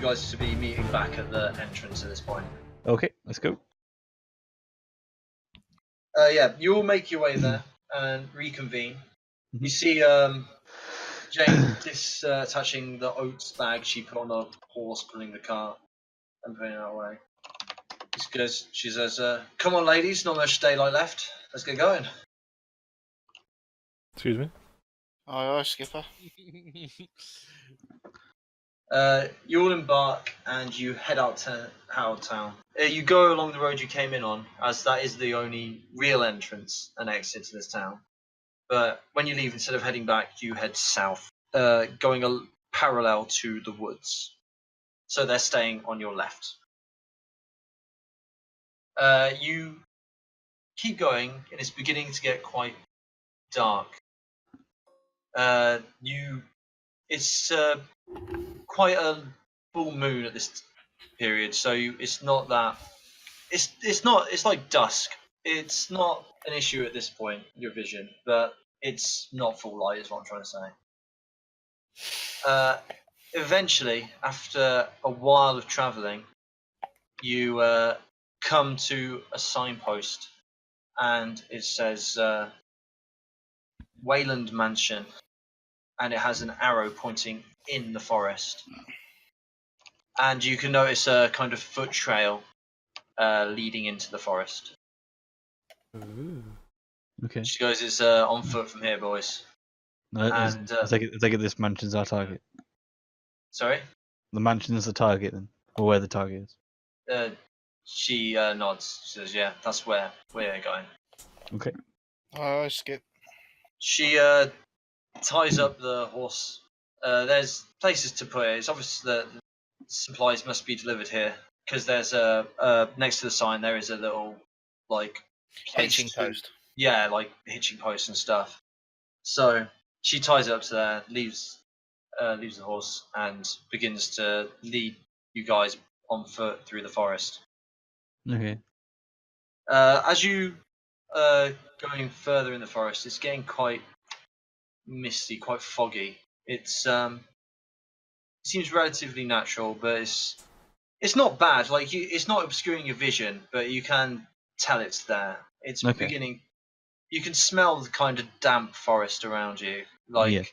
guys to be meeting back at the entrance at this point. Okay, let's go. Yeah, you all make your way there and reconvene. You see Jane touching the oats bag she put on the horse, pulling the cart and putting it away. She says, come on ladies, not much daylight left. Let's get going. Excuse me? Aye, skipper. You all embark and you head out to Howard Town. You go along the road you came in on, as that is the only real entrance and exit to this town. But when you leave, instead of heading back, you head south, going parallel to the woods. So they're staying on your left. You keep going, and it's beginning to get quite dark. It's quite a full moon at this period, so it's not that. It's like dusk. It's not an issue at this point, your vision, but it's not full light, is what I'm trying to say. Eventually, after a while of travelling, you come to a signpost, and it says Wayland Mansion, and it has an arrow pointing in the forest. And you can notice a kind of foot trail leading into the forest. Ooh. Okay. She goes, it's on foot from here, boys. And I take it this mansion's our target. sorry? The mansion's the target then, or where the target is. She nods. She says, yeah, that's where we're going. Okay. Aye, skip. She ties up the horse. There's places to put it. It's obvious that supplies must be delivered here, because there's next to the sign there is a little place Hitching post. Yeah, like hitching posts and stuff. So she ties it up to there, leaves the horse, and begins to lead you guys on foot through the forest. Okay. As you going further in the forest, it's getting quite misty, quite foggy. It's seems relatively natural, but it's not bad. Like it's not obscuring your vision, but you can tell it's there. It's beginning. You can smell the kind of damp forest around you, like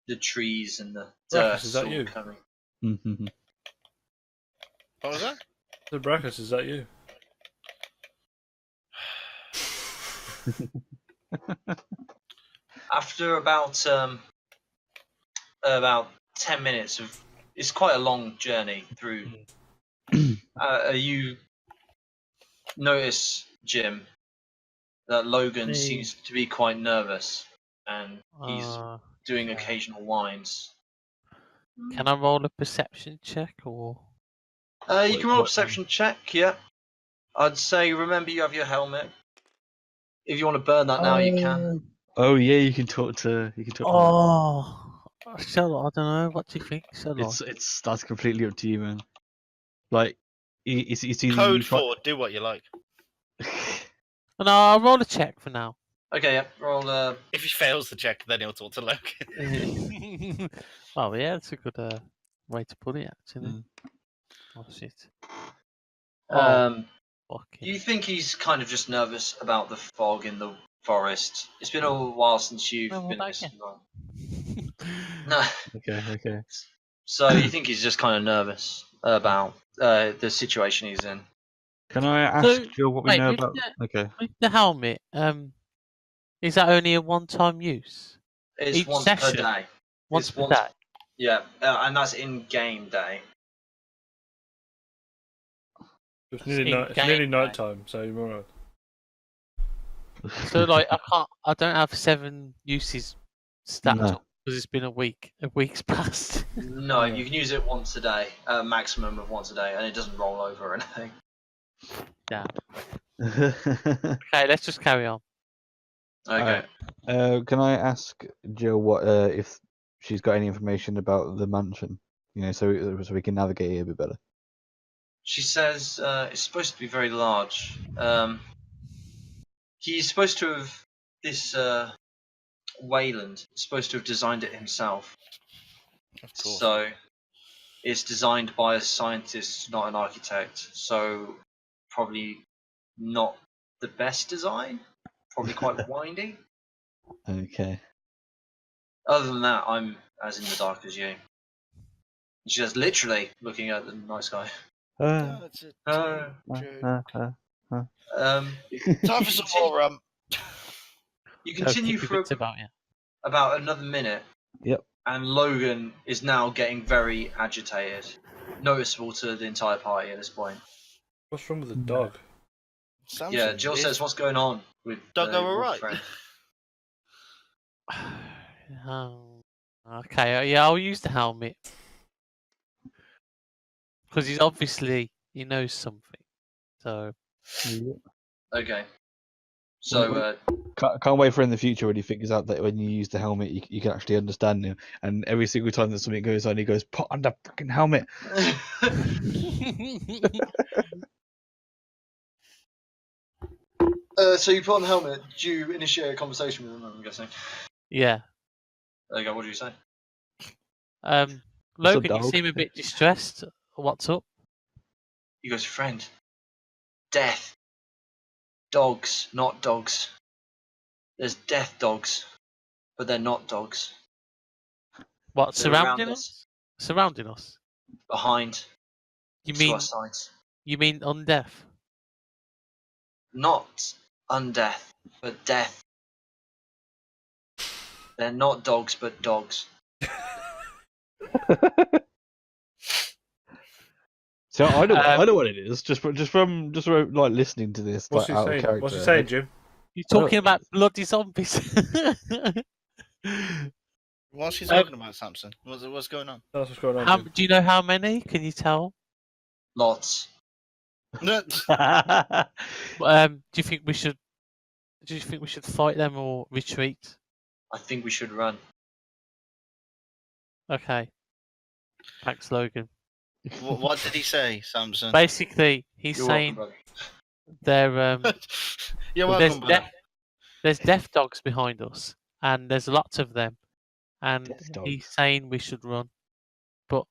the trees and the dirt. Brackus, is that you? Coming. Mm-hmm. What was that? The Brackus, is that you? After about 10 minutes of, it's quite a long journey through. You notice, Jim, that Logan seems to be quite nervous, and he's doing occasional whines. Can I roll a perception check, or? You can roll a perception check, yeah. I'd say remember you have your helmet. If you want to burn that now, you can. Oh yeah, you can talk to. Charlotte, I don't know. What do you think, Charlotte? That's completely up to you, man. Like, it's either Code 4. Do what you like. No, I'll roll a check for now. Okay, yeah. Roll. If he fails the check, then he'll talk to Logan. Oh yeah, that's a good way to put it, actually. Oh shit. You think he's kind of just nervous about the fog in the forest. It's been a while since you've been this long. No. Okay. So you think he's just kind of nervous about the situation he's in. Can I ask Jill what we know about? With the helmet, is that only a one-time use? It's Each once session? per day. Once per day? Yeah, and that's in-game day. It's nearly night time, so you're alright. So like, I don't have 7 uses stacked up because it's been a week. A week's passed. No, you can use it once a day, a maximum of once a day, and it doesn't roll over or anything. Damn. Okay, let's just carry on. Okay. Can I ask Jill what if she's got any information about the mansion? So we can navigate it a bit better. She says it's supposed to be very large. He's supposed to have Wayland is supposed to have designed it himself. Of course. So it's designed by a scientist, not an architect, so probably not the best design. Probably quite windy. Okay. Other than that, I'm as in the dark as you. She's just literally looking at the night sky. Uh, it's a Uh, joke. Um, Time for some more rum. you So continue keep for your wits about you. about another minute, Yep. and Logan is now getting very agitated, noticeable to the entire party at this point. What's wrong with the dog? Samson, Yeah, Jill is says, "What's going on with Doggo your alright? friend?" Okay, yeah, I'll use the helmet because he's obviously he knows something. So Okay, so can't wait for in the future when he figures out that when you use the helmet, you can actually understand him. And every single time that something goes on, he goes, "Put on the fucking helmet." so you put on the helmet. Do you initiate a conversation with him? I'm guessing. yeah, There you go. What do you say? What's up, Logan, you dog? seem a bit distressed. What's up? He goes, "Friend, death, dogs, not dogs. There's death dogs, but they're not dogs. What They're around surrounding us. us? Surrounding us? Behind, You to mean our sides. undeaf? Not undeath, but death. They're not dogs, but dogs." So I know what it is. Just from like listening to this, What's like he out of saying? character. What's he saying, Jim? You're talking about bloody zombies. What's he talking about, Samson? What's going on? That's what's going on. Jim. Do you know how many? Can you tell? Lots. Do you think we should? Do you think we should fight them or retreat? I think we should run. Okay. Thanks, Logan. What did he say, Samson? Basically, he's You're saying welcome, they're You're there's welcome, brother. there's death dogs behind us, and there's lots of them, and Death he's dogs. saying we should run, but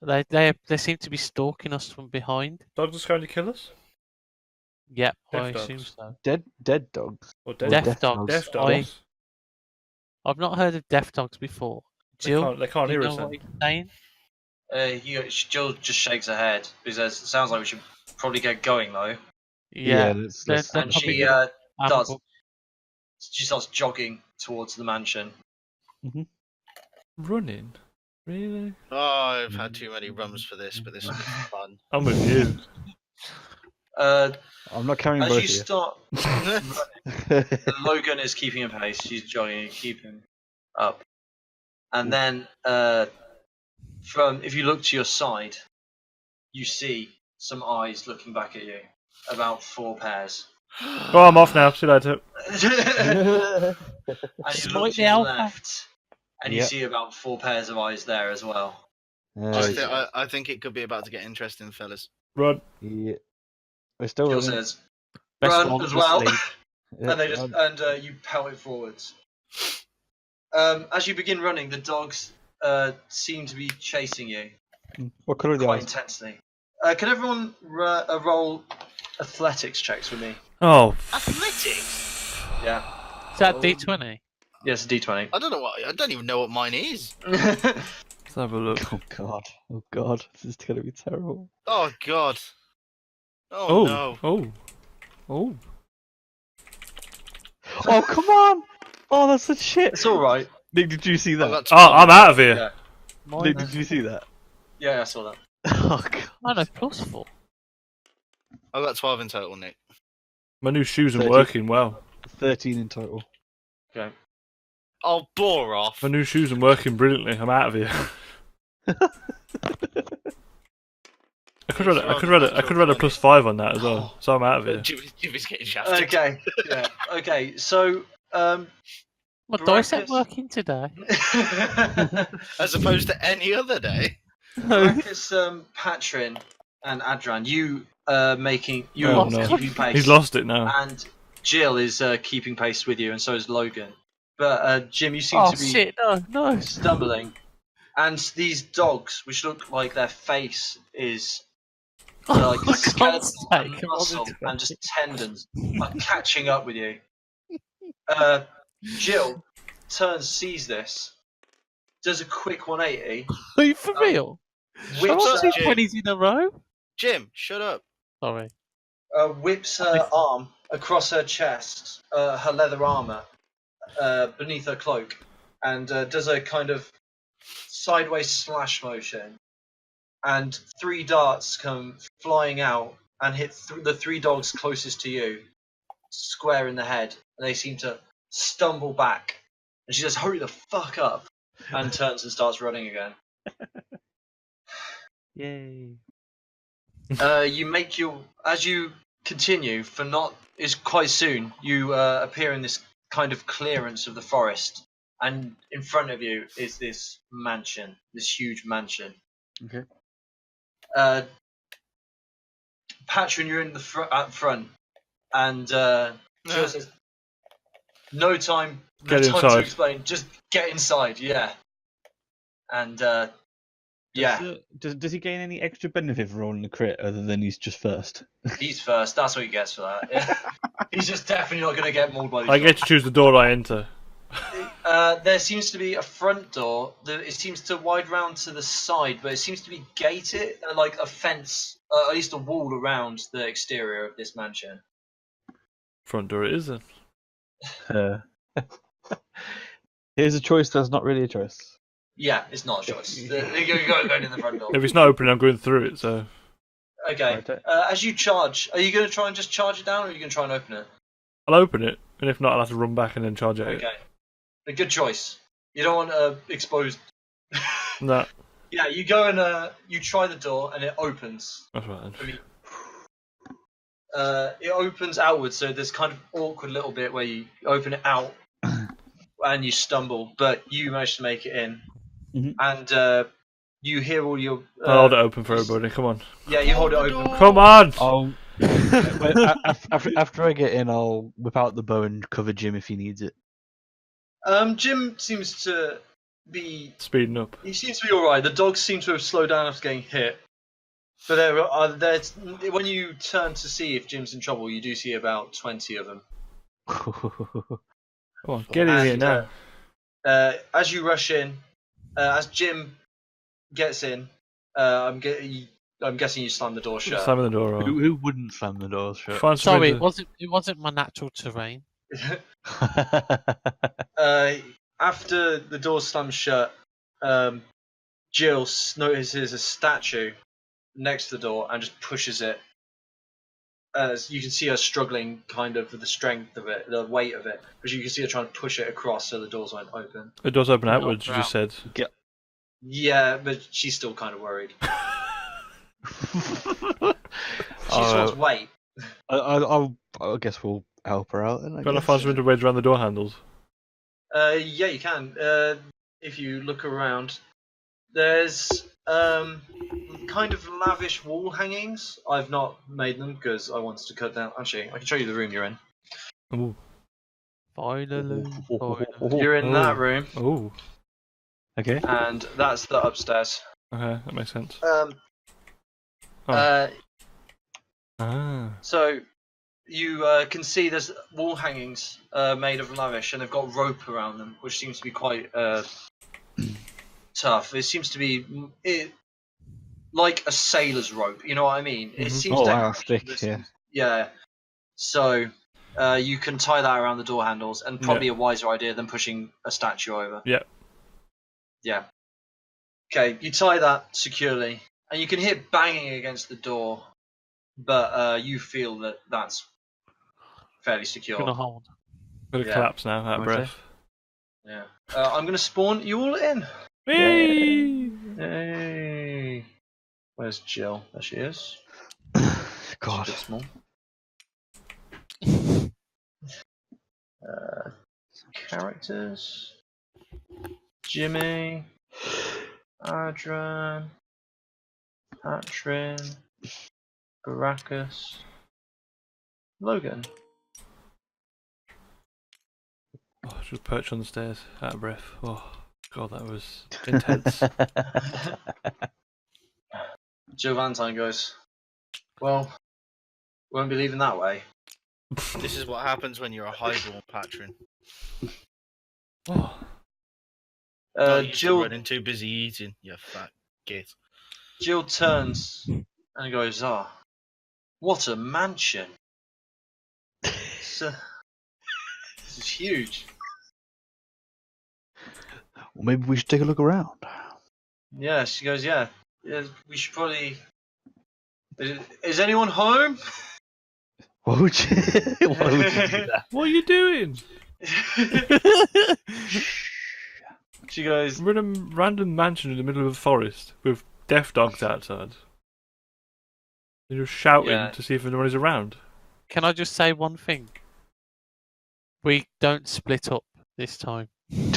they seem to be stalking us from behind. Dogs are going to kill us? Yep, I Death assume dogs. so. Dead dogs. Or Or Death death dogs. Death I- dogs? I've not heard of death dogs before. Jill, They can't do you hear know us what then. he's saying? Jill just shakes her head because it sounds like we should probably get going though. Yeah, let's they're And probably she gonna does. ambush. She starts jogging towards the mansion. Running? Really? Oh, I've had too many rums for this, but this will be fun. I'm with you. I'm not carrying As both you of you. start running, Logan is keeping him pace. She's jogging, keeping up. And then, if you look to your side, you see some eyes looking back at you. About 4 pairs. Oh, I'm off now. See you later. And you Smite look to the your alpha. left, and you Yep. see about 4 pairs of eyes there as well. I think it could be about to get interesting, fellas. Run. Yeah. We're still Jill running. says, Best "Run one as to well." sleep. Yeah, And they just I'm- you pelt it forwards. As you begin running, the dogs seem to be chasing you What colour are the quite eyes? intensely. Can everyone roll athletics checks with me? Oh. Athletics? Yeah. Is that D20? Yes, D20. I don't even know what mine is. Let's have a look. Oh god. Oh god. This is gonna be terrible. Oh god. Oh, Oh. no. Oh. Oh. Oh come on! Oh that's such shit. It's all right. Nick, did you see I that? got Oh, I'm out of here. Yeah. Nick, did you see that? Yeah, I saw that. Oh god. Oh no, +4. I got 12 in total, Nick. My new shoes are 30. working well. 13 in total. Okay. Oh, bore off. My new shoes are working brilliantly. I'm out of here. I could read a +5 on that as well, so I'm out of here. Jimmy's getting shafted. Okay. Yeah. Okay. So, My dice ain't Baracus. working today. As opposed to any other day. Baracus, Patrin, and Adran, you keeping pace. He's lost it now. And Jill is keeping pace with you, and so is Logan. But Jim, you seem Oh to be shit! No. stumbling. And these dogs, which look like their face is Oh, like for skeletal God's and sake, I'm muscle on the and just tendons, are catching up with you. Jill sees this, does a quick 180, Are you for real? whips up, Two Jim. 20s in a row? Jim, shut up. Sorry. whips her arm across her chest, her leather armor, beneath her cloak, and does a kind of sideways slash motion. And 3 darts come flying out and hit the 3 dogs closest to you, square in the head. And they seem to stumble back. And she says, "Hurry the fuck up!" and turns and starts running again. Yay. You make as you continue is quite soon. You appear in this kind of clearance of the forest, and in front of you is this mansion, this huge mansion. Okay. Patron, you're in the up front, and Jill says, "No time Get to inside. explain. Just get inside." Yeah, and Does he gain any extra benefit for rolling the crit other than he's just first? he's first. That's what he gets for that. Yeah. He's just definitely not going to get mauled by these. I get to choose the door I enter. There seems to be a front door. It seems to wide round to the side, but it seems to be gated, like a fence, at least a wall around the exterior of this mansion. Front door it is then. Here's a choice that's not really a choice. Yeah, it's not a choice. You're going in the front door. If it's not open, I'm going through it. So Okay. Right. As you charge, are you going to try and just charge it down, or are you going to try and open it? I'll open it, and if not, I'll have to run back and then charge it. Okay. A good choice. You don't want exposed. No, Yeah, you go and you try the door, and it opens. that's right then. I mean, it opens outwards, so there's kind of awkward little bit where you open it out and you stumble, but you manage to make it in, and you hear all your. I'll hold it open for everybody. Come on. Yeah, you hold it open. Come on. I'll after I get in, I'll whip out the bow and cover Jim if he needs it. Jim seems to be. Speeding up. He seems to be all right. The dogs seem to have slowed down after getting hit. But there's when you turn to see if Jim's in trouble, you do see about 20 of them. Come on, get in here now. As you rush in, as Jim gets in, I'm guessing you slam the door shut. Slamming the door on. Who wouldn't slam the doors shut? Find Sorry, something it wasn't my natural terrain. After the door slams shut, Jill notices a statue next to the door and just pushes it. As you can see her struggling kind of with the strength of it, the weight of it, but you can see her trying to push it across so the doors won't open. The door's open outwards, you just said. Yeah, but she's still kind of worried. She just wants weight. I guess we'll help her out then. Gotta find something to wedge around the door handles. Yeah, you can. If you look around, there's kind of lavish wall hangings. I've not made them because I wanted to cut down. Actually, I can show you the room you're in. Ooh. Finally. You're in that room, Ooh. Okay. and that's the upstairs. Okay, that makes sense. So you can see there's wall hangings made of lavish, and they've got rope around them, which seems to be quite tough. It seems to be like a sailor's rope. You know what I mean? It seems thick. Yeah. Yeah. So you can tie that around the door handles, and probably a wiser idea than pushing a statue over. Yeah. Yeah. Okay, you tie that securely, and you can hear banging against the door, but you feel that that's fairly secure. Gonna hold. Gonna collapse now, out of breath. Yeah. I'm gonna spawn you all in. Whee! Hey. Where's Jill? There she is. God. She's a bit small. Characters. Jimmy. Adrian. Patrin. Cabacus. Logan. Oh, just perch on the stairs, out of breath. Oh. God, that was intense. Jill Valentine goes, well, won't be leaving that way. This is what happens when you're a highborn patron. Oh, Not used to Jill running, too busy eating, you fat git. Jill turns and goes, what a mansion. This is huge. Well, maybe we should take a look around. Yeah, she goes, yeah, we should probably... Is anyone home? Why would you? Why would you do that? what are you doing? She goes, We're in a random mansion in the middle of a forest with deaf dogs outside. And you're shouting Yeah. to see if anyone is around. Can I just say one thing? We don't split up this time. Well,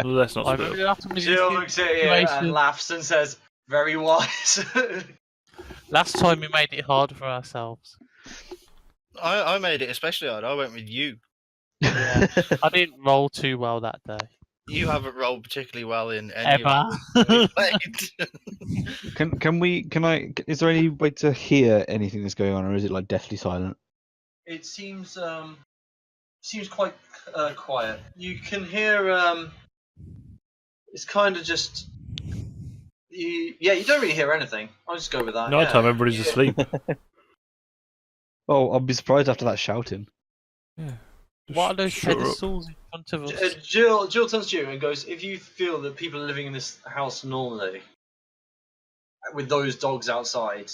let's not I split remember up. last time we Jill did looks at you situation. and laughs and says, very wise. Last time we made it hard for ourselves. I made it especially hard. I went with you. Yeah. I didn't roll too well that day. You haven't rolled particularly well in any Ever. of the played. Is there any way to hear anything that's going on, or is it like deathly silent? It seems quite quiet. You can hear it's kind of just you don't really hear anything. I'll just go with that. Night time, yeah. everybody's asleep. Oh, I'd be surprised after that shouting. Yeah. What are those Shut up. pedestals in front of us? Jill turns to you and goes, if you feel that people are living in this house normally with those dogs outside,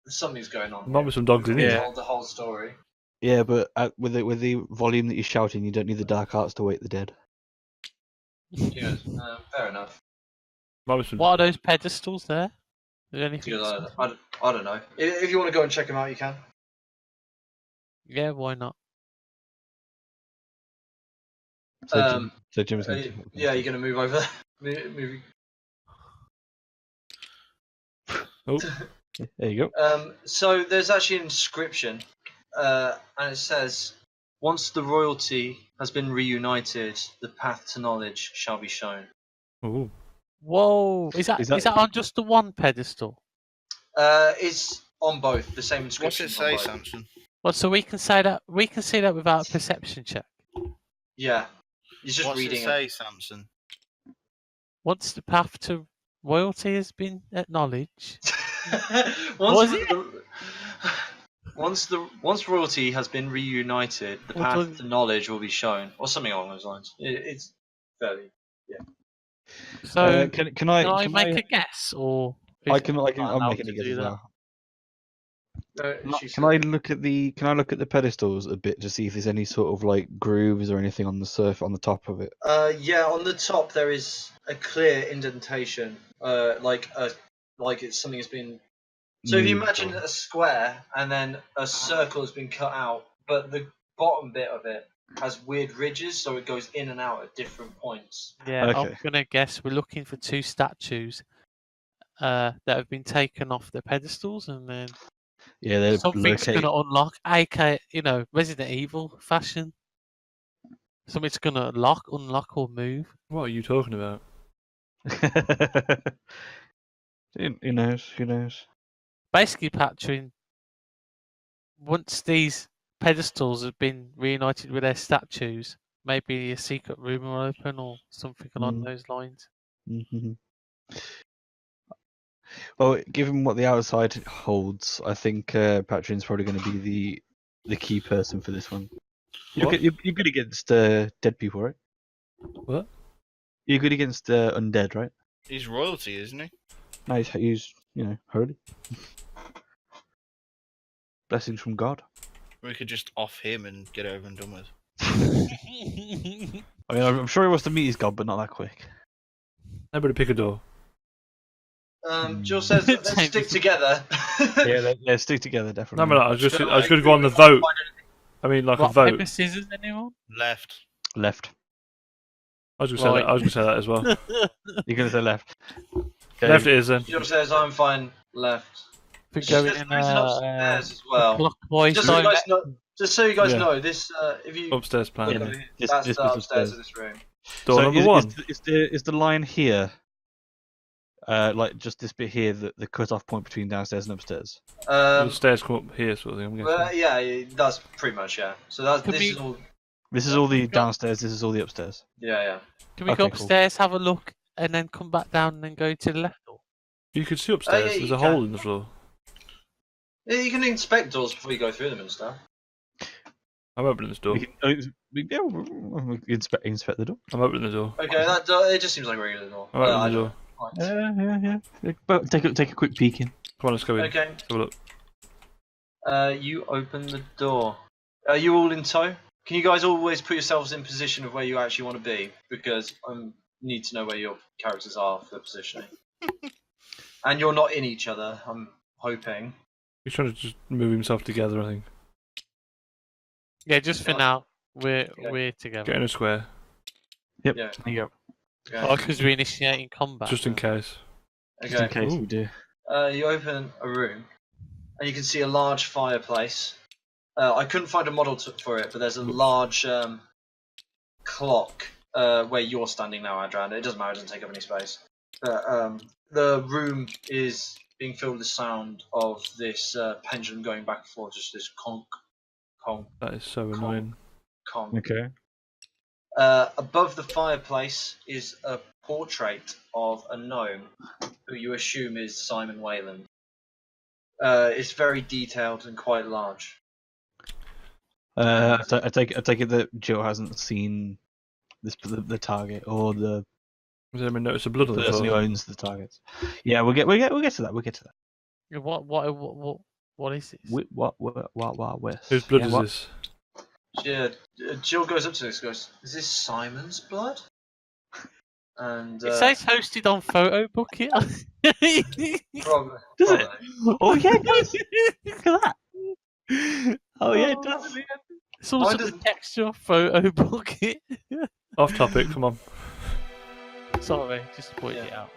something's going on. There might be some dogs in We've here. told the whole story. Yeah, but with the volume that you're shouting, you don't need the dark arts to wake the dead. She goes, fair enough. Might be some... What are those pedestals there? Is there anything? She goes, I don't know. If you want to go and check them out, you can. Yeah, why not? So Jim's going to. Yeah, you're going to move over there. Move. Oh, There you go. So there's actually an inscription, and it says, once the royalty has been reunited, the path to knowledge shall be shown. ooh. Whoa! Is that on just the one pedestal? It's on both, the same What's inscription. it say, Samson? Well, so we can say that without a perception check. Yeah. He's just What's reading it say, Samson? Once the path to royalty has been acknowledged. once, Was it? once royalty has been reunited, the What path was- to knowledge will be shown, or something along those lines. It's fairly. So Can I make a guess, or I is can. it I'm allowed making to a guess do as that? well. She Can I look at the pedestals a bit to see if there's any sort of like grooves or anything on the top of it? Yeah, on the top there is a clear indentation, like it's something has been. So if you Moved imagine or- a square and then a circle has been cut out, but the bottom bit of it has weird ridges, so it goes in and out at different points. Yeah, I'm Okay. gonna guess we're looking for two statues that have been taken off the pedestals, and then Yeah, they're something's located. gonna unlock, aka Resident Evil fashion. Something's gonna unlock, or move. What are you talking about? Who knows? Who knows? Basically, Patrick, once these pedestals have been reunited with their statues, maybe a secret room will open or something along Mm. those lines. Mhm. Well, given what the outside holds, I think Patron's probably going to be the key person for this one. You're good against dead people, right? What? You're good against undead, right? He's royalty, isn't he? No, he's holy. Blessings from God. We could just off him and get it over and done with. I mean, I'm sure he wants to meet his God, but not that quick. Everybody pick a door. Jill says, let's stick together. Yeah, stick together, No, definitely. I was just going to go on the vote. I mean, like What, a vote. paper, scissors, anyone? Left. Left. I was going to say that as well. You're going to say left. Okay. Left it is then. Jill says, I'm fine, left. We're She's going just in cruising upstairs as well. clockwise Just so, you direction. Just so you guys Yeah. know, this if you Upstairs plan. look, Yeah, that's this the was upstairs upstairs. of this room. Door So number 1. is the line here, like just this bit here, the cut-off point between downstairs and upstairs? The stairs come up here, sort of thing. I'm guessing. Well, yeah, that's pretty much So that's Could this be- is all. This is all the downstairs. This is all the upstairs. Yeah. Can we go Okay, cool. upstairs, have a look, and then come back down and then go to the left door? You could see upstairs. yeah, There's you a hole can. in the floor. Yeah, you can inspect doors before you go through them and stuff. I'm opening this door. We can inspect the door. I'm opening the door. Okay, that door, it just seems like a regular door. I'm opening I the don't door. know. Yeah. But take a quick peek in. Come on, let's go in. Okay. Let's have a look. You open the door. Are you all in tow? Can you guys always put yourselves in position of where you actually want to be? Because I need to know where your characters are for positioning. And you're not in each other, I'm hoping. He's trying to just move himself together, I think. Yeah, just for now, we're Okay. together. Get in a square, Yep. Yeah. There you go. Okay. Oh, because we're initiating combat. just in case. Just in Okay. case Ooh. we do. You open a room, and you can see a large fireplace. I couldn't find a model for it, but there's a large clock where you're standing now, Adran. It doesn't matter, it doesn't take up any space. But the room is being filled with the sound of this pendulum going back and forth, just this conk, conk, That is so annoying. conk. Okay. Above the fireplace is a portrait of a gnome, who you assume is Simon Wayland. It's very detailed and quite large. I take it that Jill hasn't seen the target or the Was there any notice of blood on the person who floor? owns the targets. Yeah, we'll get to that. We'll get to that. Yeah, what is this? What? Whose blood Yeah, is what? this? Yeah, Jill goes up to this, goes, "Is this Simon's blood?" And It says hosted on Photo Bucket. probably. Does it? probably. Oh yeah, it does. Look at that. Oh yeah, it does. It's also Mine the doesn't- texture Photo Bucket. Off topic, come on. Sorry, just to point Yeah. it out.